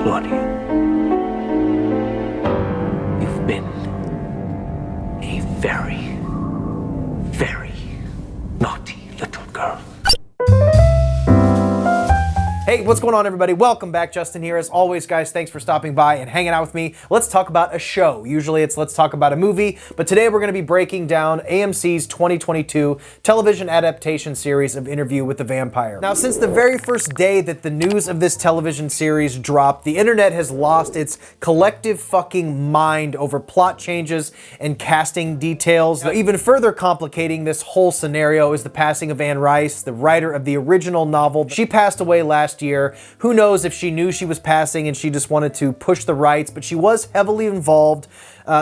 Claudia, you've been a very, very naughty little girl. Hey, what's going on, everybody? Welcome back. Justin here. As always, guys, thanks for stopping by and hanging out with me. Let's talk about a show. Usually it's let's talk about a movie, but today we're going to be breaking down AMC's 2022 television adaptation series of Interview with the Vampire. Now, since the very first day that the news of this television series dropped, the internet has lost its collective fucking mind over plot changes and casting details. Now, even further complicating this whole scenario is the passing of Anne Rice, the writer of the original novel. She passed away last year. Who knows if she knew she was passing and she just wanted to push the rights, but she was heavily involved,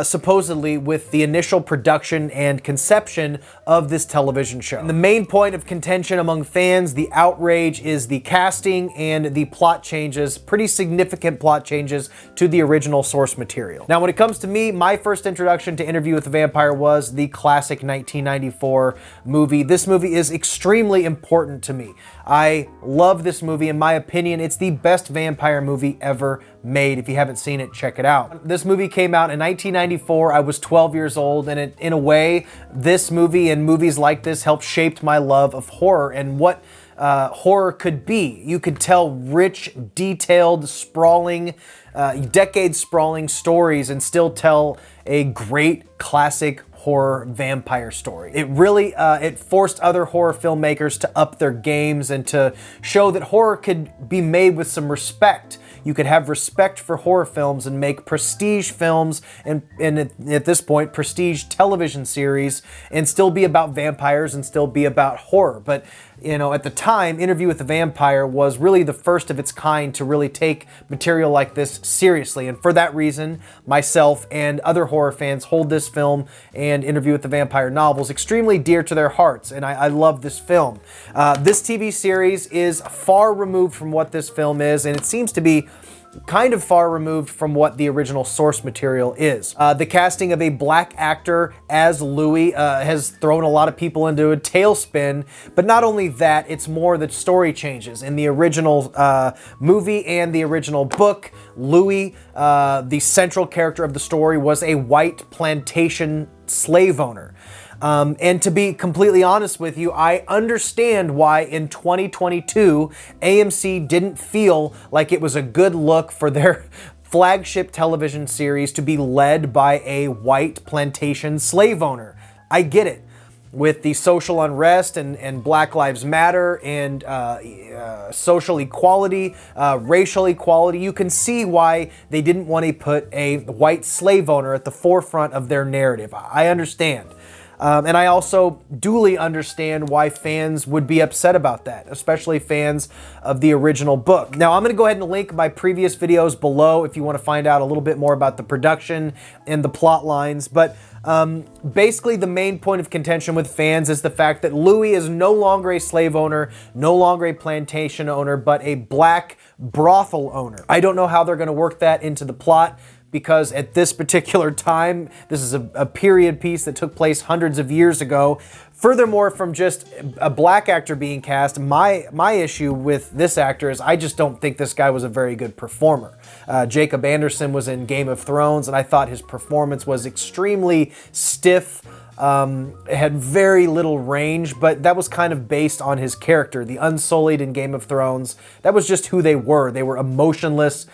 supposedly, with the initial production and conception of this television show. And the main point of contention among fans, the outrage, is the casting and the plot changes, pretty significant plot changes to the original source material. Now, when it comes to me, my first introduction to Interview with the Vampire was the classic 1994 movie. This movie is extremely important to me. I love this movie. In my opinion, it's the best vampire movie ever made. If you haven't seen it, check it out. This movie came out in 1994. I was 12 years old, and in a way, this movie and movies like this helped shape my love of horror and what horror could be. You could tell rich, detailed, sprawling, decade-sprawling stories and still tell a great classic horror vampire story. It really, it forced other horror filmmakers to up their games and to show that horror could be made with some respect. You could have respect for horror films and make prestige films and at this point, prestige television series and still be about vampires and still be about horror. But, you know, at the time, Interview with the Vampire was really the first of its kind to really take material like this seriously. And for that reason, myself and other horror fans hold this film and Interview with the Vampire novels extremely dear to their hearts. And I love this film. This TV series is far removed from what this film is, and it seems to be kind of far removed from what the original source material is. The casting of a black actor as Louis has thrown a lot of people into a tailspin, but not only that, it's more the story changes. In the original movie and the original book, Louis, the central character of the story, was a white plantation slave owner. And to be completely honest with you, I understand why in 2022, AMC didn't feel like it was a good look for their flagship television series to be led by a white plantation slave owner. I get it. With the social unrest and Black Lives Matter and social equality, racial equality, you can see why they didn't want to put a white slave owner at the forefront of their narrative. I understand. And I also duly understand why fans would be upset about that, especially fans of the original book. Now, I'm going to go ahead and link my previous videos below if you want to find out a little bit more about the production and the plot lines. But basically, the main point of contention with fans is the fact that Louis is no longer a slave owner, no longer a plantation owner, but a black brothel owner. I don't know how they're going to work that into the plot, because at this particular time, this is a period piece that took place hundreds of years ago. Furthermore, from just a black actor being cast, my issue with this actor is I just don't think this guy was a very good performer. Jacob Anderson was in Game of Thrones, and I thought his performance was extremely stiff. It had very little range, but that was kind of based on his character. The Unsullied in Game of Thrones, that was just who they were. They were emotionless,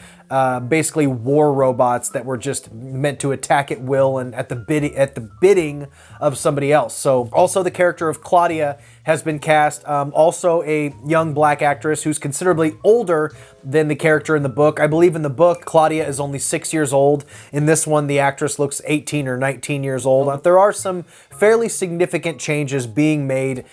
basically war robots that were just meant to attack at will and at the bidding of somebody else. So also the character of Claudia has been cast, also a young black actress who's considerably older than the character in the book. I believe in the book, Claudia is only 6 years old. In this one, the actress looks 18 or 19 years old. There are some fairly significant changes being made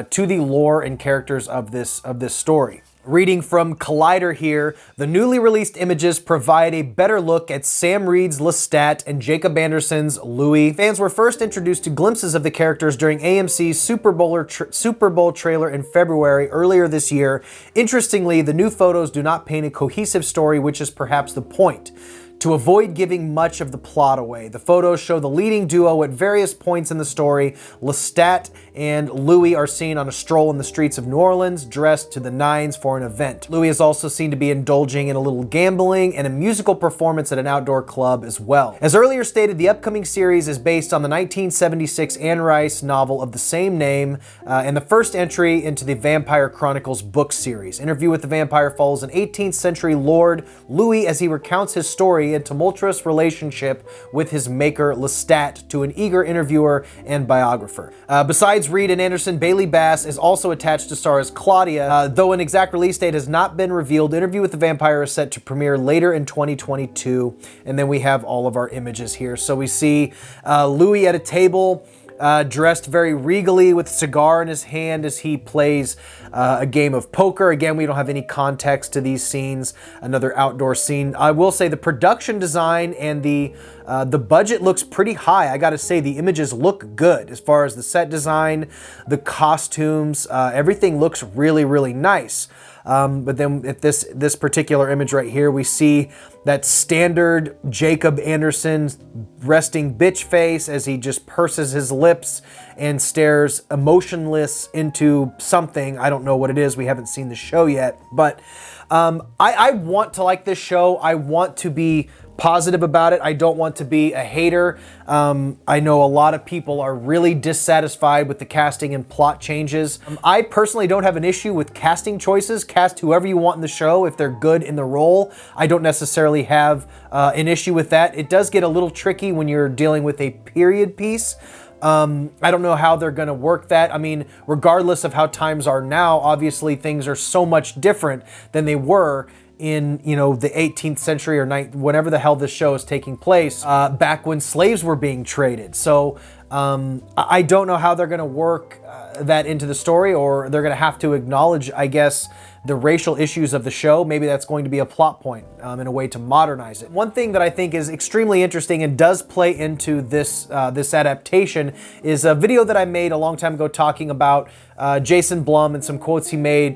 to the lore and characters of this story. Reading from Collider here, the newly released images provide a better look at Sam Reed's Lestat and Jacob Anderson's Louis. Fans were first introduced to glimpses of the characters during AMC's Super Bowl trailer in February earlier this year. Interestingly, the new photos do not paint a cohesive story, which is perhaps the point. to avoid giving much of the plot away. The photos show the leading duo at various points in the story. Lestat and Louis are seen on a stroll in the streets of New Orleans, dressed to the nines for an event. Louis is also seen to be indulging in a little gambling and a musical performance at an outdoor club as well. As earlier stated, the upcoming series is based on the 1976 Anne Rice novel of the same name, and the first entry into the Vampire Chronicles book series. Interview with the Vampire follows an 18th century lord, Louis, as he recounts his story and tumultuous relationship with his maker Lestat to an eager interviewer and biographer. Besides Reed and Anderson, Bailey Bass is also attached to star as Claudia, though an exact release date has not been revealed. Interview with the Vampire is set to premiere later in 2022, and then we have all of our images here. So we see Louis at a table, dressed very regally with a cigar in his hand as he plays a game of poker. Again, we don't have any context to these scenes. Another outdoor scene. I will say the production design and the budget looks pretty high. I gotta say, the images look good as far as the set design, the costumes, everything looks really, really nice. But then at this particular image right here, we see that standard Jacob Anderson resting bitch face as he just purses his lips and stares emotionless into something. I don't know what it is. We haven't seen the show yet, but I want to like this show. I want to be positive about it. I don't want to be a hater. I know a lot of people are really dissatisfied with the casting and plot changes. I personally don't have an issue with casting choices. Cast whoever you want in the show if they're good in the role. I don't necessarily have an issue with that. It does get a little tricky when you're dealing with a period piece. I don't know how they're gonna work that. I mean, regardless of how times are now, obviously things are so much different than they were in, you know, the 18th century or whenever the hell this show is taking place, back when slaves were being traded. So I don't know how they're gonna work that into the story, or they're gonna have to acknowledge, I guess, the racial issues of the show. Maybe that's going to be a plot point in a way to modernize it. One thing that I think is extremely interesting and does play into this this adaptation is a video that I made a long time ago talking about Jason Blum and some quotes he made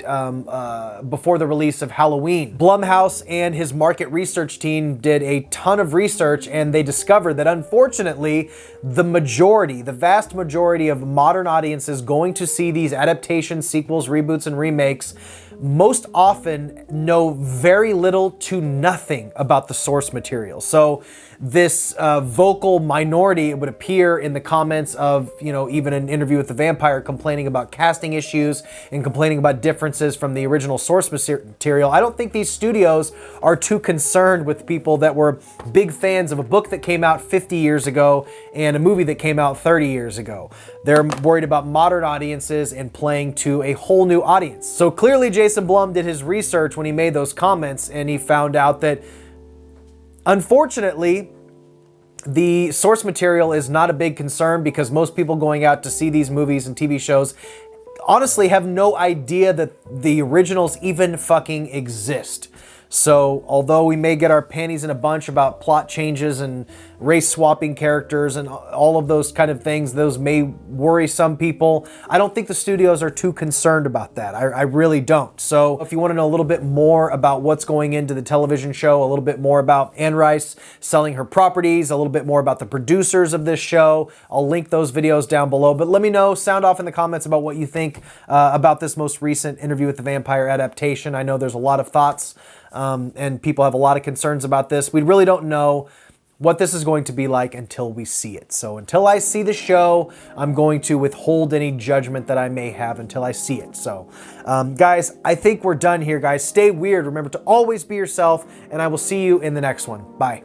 before the release of Halloween. Blumhouse and his market research team did a ton of research, and they discovered that unfortunately the vast majority of modern audiences going to see these adaptations, sequels, reboots, and remakes most often know very little to nothing about the source material. So this vocal minority, it would appear in the comments of, you know, even an Interview with the Vampire, complaining about casting issues and complaining about differences from the original source material. I don't think these studios are too concerned with people that were big fans of a book that came out 50 years ago and a movie that came out 30 years ago. They're worried about modern audiences and playing to a whole new audience. So clearly Jason Blum did his research when he made those comments, and he found out that unfortunately the source material is not a big concern, because most people going out to see these movies and TV shows honestly have no idea that the originals even fucking exist. So although we may get our panties in a bunch about plot changes and race swapping characters and all of those kind of things, those may worry some people. I don't think the studios are too concerned about that. I really don't. So if you want to know a little bit more about what's going into the television show, a little bit more about Anne Rice selling her properties, a little bit more about the producers of this show, I'll link those videos down below. But let me know, sound off in the comments about what you think about this most recent Interview with the Vampire adaptation. I know there's a lot of thoughts. And people have a lot of concerns about this. We really don't know what this is going to be like until we see it. So until I see the show, I'm going to withhold any judgment that I may have until I see it. So guys, I think we're done here, guys. Stay weird. Remember to always be yourself, and I will see you in the next one. Bye.